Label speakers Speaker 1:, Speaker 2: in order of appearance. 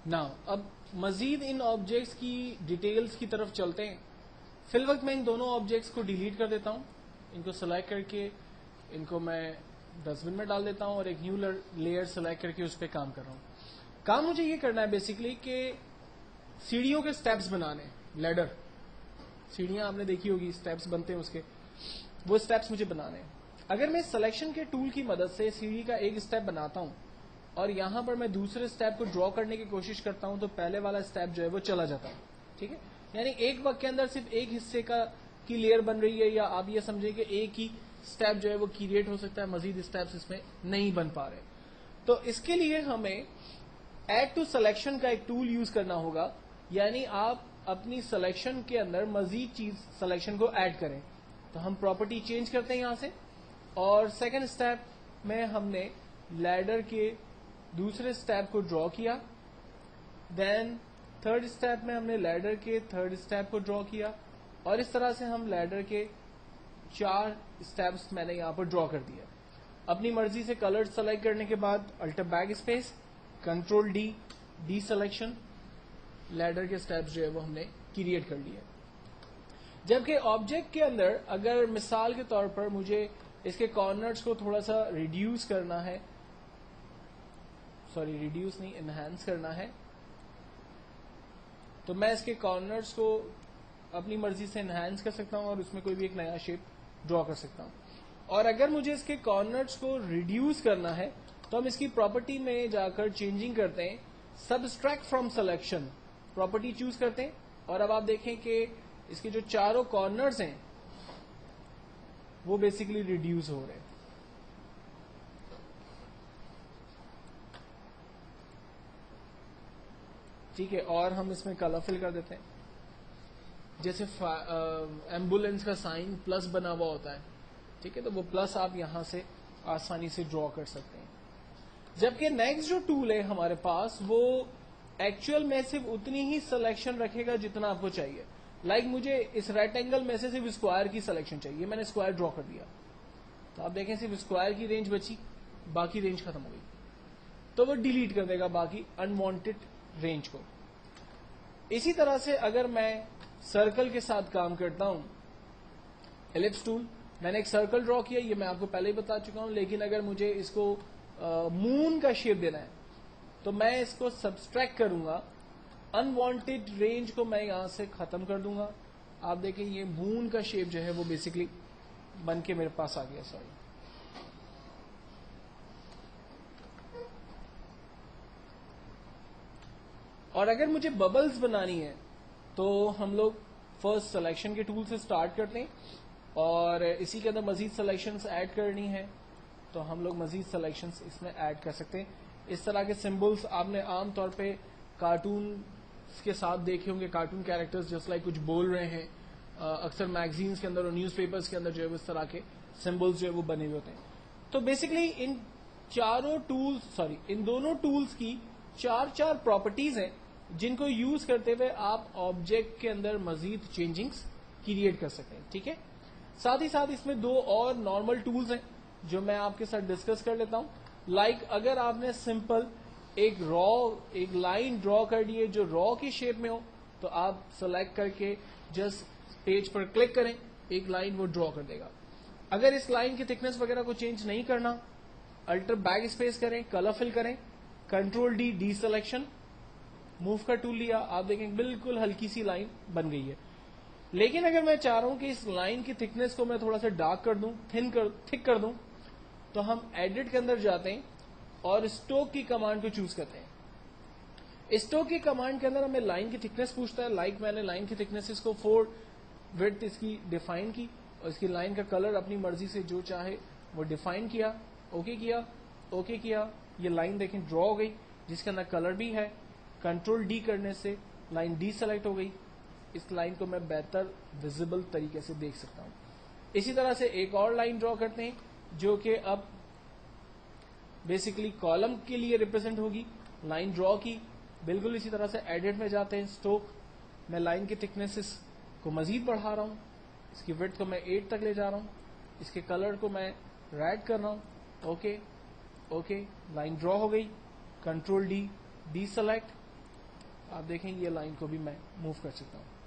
Speaker 1: نا اب مزید ان آبجیکٹس کی ڈیٹیلز کی طرف چلتے ہیں. فی الوقت میں ان دونوں آبجیکٹس کو ڈیلیٹ کر دیتا ہوں. ان کو سلیکٹ کر کے ان کو میں ڈسٹ بن میں ڈال دیتا ہوں اور ایک نیو لیئر سلیکٹ کر کے اس پہ کام کر رہا ہوں. کام مجھے یہ کرنا ہے بیسیکلی کہ سیڑھیوں کے سٹیپس بنانے. لیڈر سیڑھیاں آپ نے دیکھی ہوگی, سٹیپس بنتے ہیں اس کے, وہ سٹیپس مجھے بنانے ہیں. اگر میں سلیکشن کے ٹول کی مدد سے سیڑھی کا ایک سٹیپ بناتا ہوں اور یہاں پر میں دوسرے سٹیپ کو ڈرا کرنے کی کوشش کرتا ہوں تو پہلے والا سٹیپ جو ہے وہ چلا جاتا ہے. ٹھیک ہے, یعنی ایک وقت کے اندر صرف ایک حصے کی لیئر بن رہی ہے, یا آپ یہ سمجھیں کہ ایک ہی سٹیپ جو ہے وہ کریٹ ہو سکتا ہے, مزید سٹیپس اس میں نہیں بن پا رہے. تو اس کے لیے ہمیں ایڈ ٹو سلیکشن کا ایک ٹول یوز کرنا ہوگا. یعنی آپ اپنی سلیکشن کے اندر مزید چیز سلیکشن کو ایڈ کریں. تو ہم پراپرٹی چینج کرتے ہیں یہاں سے, اور سیکنڈ اسٹیپ میں ہم نے لیڈر کے دوسرے اسٹیپ کو ڈرا کیا. دین تھرڈ اسٹیپ میں ہم نے لیڈر کے تھرڈ اسٹیپ کو ڈرا کیا, اور اس طرح سے ہم لیڈر کے 4 اسٹیپس میں نے یہاں پر ڈرا کر دیا. اپنی مرضی سے کلر سلیکٹ کرنے کے بعد alter backspace, control deselection, لیڈر کے اسٹیپس جو ہے وہ ہم نے کریٹ کر لیے. جبکہ آبجیکٹ کے اندر اگر مثال کے طور پر مجھے اس کے کارنرز کو تھوڑا سا ریڈیوس کرنا ہے, سوری ریڈیوس نہیں, انہینس کرنا ہے, تو میں اس کے کارنرز کو اپنی مرضی سے انہینس کر سکتا ہوں اور اس میں کوئی بھی ایک نیا شیپ ڈرا کر سکتا ہوں. اور اگر مجھے اس کے کارنرز کو ریڈیوس کرنا ہے تو ہم اس کی پراپرٹی میں جا کر چینجنگ کرتے ہیں, subtract from selection property choose کرتے ہیں, اور اب آپ دیکھیں کہ اس کے جو چاروں کارنرز ہیں وہ بیسیکلی ریڈیوس ہو رہے ہیں. ٹھیک ہے, اور ہم اس میں کلر فل کر دیتے ہیں. جیسے ایمبولینس کا سائن پلس بنا ہوا ہوتا ہے, ٹھیک ہے, تو وہ پلس آپ یہاں سے آسانی سے ڈرا کر سکتے ہیں. جبکہ نیکسٹ جو ٹول ہے ہمارے پاس وہ ایکچوئل میں صرف اتنی ہی سلیکشن رکھے گا جتنا آپ کو چاہیے. لائک مجھے اس ریکٹ اینگل میں سے صرف اسکوائر کی سلیکشن چاہیے, میں نے اسکوائر ڈرا کر دیا, تو آپ دیکھیں صرف اسکوائر کی رینج بچی, باقی رینج ختم ہو گئی, تو وہ ڈیلیٹ کر دے گا باقی انوانٹڈ رینج کو. اسی طرح سے اگر میں سرکل کے ساتھ کام کرتا ہوں, ایلپس ٹول, میں نے ایک سرکل ڈرا کیا, یہ میں آپ کو پہلے ہی بتا چکا ہوں, لیکن اگر مجھے اس کو مون کا شیپ دینا ہے تو میں اس کو سبسٹریکٹ کروں گا, انوانٹڈ رینج کو میں یہاں سے ختم کر دوں گا. آپ دیکھیں یہ مون کا شیپ جو ہے وہ بیسکلی بن کے میرے پاس آ گیا. سوری, اور اگر مجھے ببلز بنانی ہے تو ہم لوگ فرسٹ سلیکشن کے ٹول سے سٹارٹ کرتے ہیں, اور اسی کے اندر مزید سلیکشنز ایڈ کرنی ہے تو ہم لوگ مزید سلیکشنز اس میں ایڈ کر سکتے ہیں. اس طرح کے سمبلز آپ نے عام طور پہ کارٹون کے ساتھ دیکھے ہوں گے, کارٹون کیریکٹرز جس لائک کچھ بول رہے ہیں, اکثر میگزینز کے اندر اور نیوز پیپرز کے اندر جو ہے اس طرح کے سمبلز جو ہے وہ بنے ہوئے ہوتے ہیں. تو بیسکلی ان دونوں ٹولز کی 4 پراپرٹیز ہیں جن کو یوز کرتے ہوئے آپ آبجیکٹ کے اندر مزید چینجنگز کریٹ کر سکتے ہیں. ٹھیک ہے, ساتھ ہی ساتھ اس میں 2 اور نارمل ٹولز ہیں جو میں آپ کے ساتھ ڈسکس کر لیتا ہوں. لائک اگر آپ نے سمپل ایک لائن ڈرا کر دی ہے جو را کی شیپ میں ہو, تو آپ سلیکٹ کر کے جسٹ پیج پر کلک کریں, ایک لائن وہ ڈرا کر دے گا. اگر اس لائن کی تھکنس وغیرہ کو چینج نہیں کرنا, الٹر بیک اسپیس کریں, کلر فل کریں, کنٹرول ڈی سلیکشن, موو کا ٹول لیا, آپ دیکھیں بالکل ہلکی سی لائن بن گئی ہے. لیکن اگر میں چاہ رہا ہوں کہ اس لائن کی تھکنس کو میں تھوڑا سا ڈارک کر دوں, تھک کر دوں, تو ہم ایڈٹ کے اندر جاتے ہیں اور اسٹوک کی کمانڈ کو چوز کرتے ہیں. اسٹوک کی کمانڈ کے اندر ہمیں لائن کی تھکنس پوچھتا ہے. لائک میں نے لائن کی تھکنس اس کو 4 وڈتھ اس کی ڈیفائن کی, اور اس کی لائن کا کلر اپنی مرضی سے جو چاہے وہ ڈیفائن کیا, اوکے کیا, یہ لائن دیکھیں ڈرا ہو گئی جس کے اندر کلر بھی ہے. کنٹرول ڈی کرنے سے لائن ڈی سلیکٹ ہو گئی, اس لائن کو میں بہتر ویزیبل طریقے سے دیکھ سکتا ہوں. اسی طرح سے ایک اور لائن ڈرا کرتے ہیں جو کہ اب بیسیکلی کالم کے لیے ریپرزینٹ ہوگی. لائن ڈرا کی, بالکل اسی طرح سے ایڈٹ میں جاتے ہیں, اسٹوک, میں لائن کی تھکنس کو مزید بڑھا رہا ہوں, اس کی وڈتھ کو میں 8 تک لے جا رہا ہوں, اس کے کلر کو میں ریڈ کر رہا ہوں. اوکے, لائن ڈرا ہو گئی. کنٹرول ڈی سلیکٹ, آپ دیکھیں یہ لائن کو بھی میں موو کر سکتا ہوں.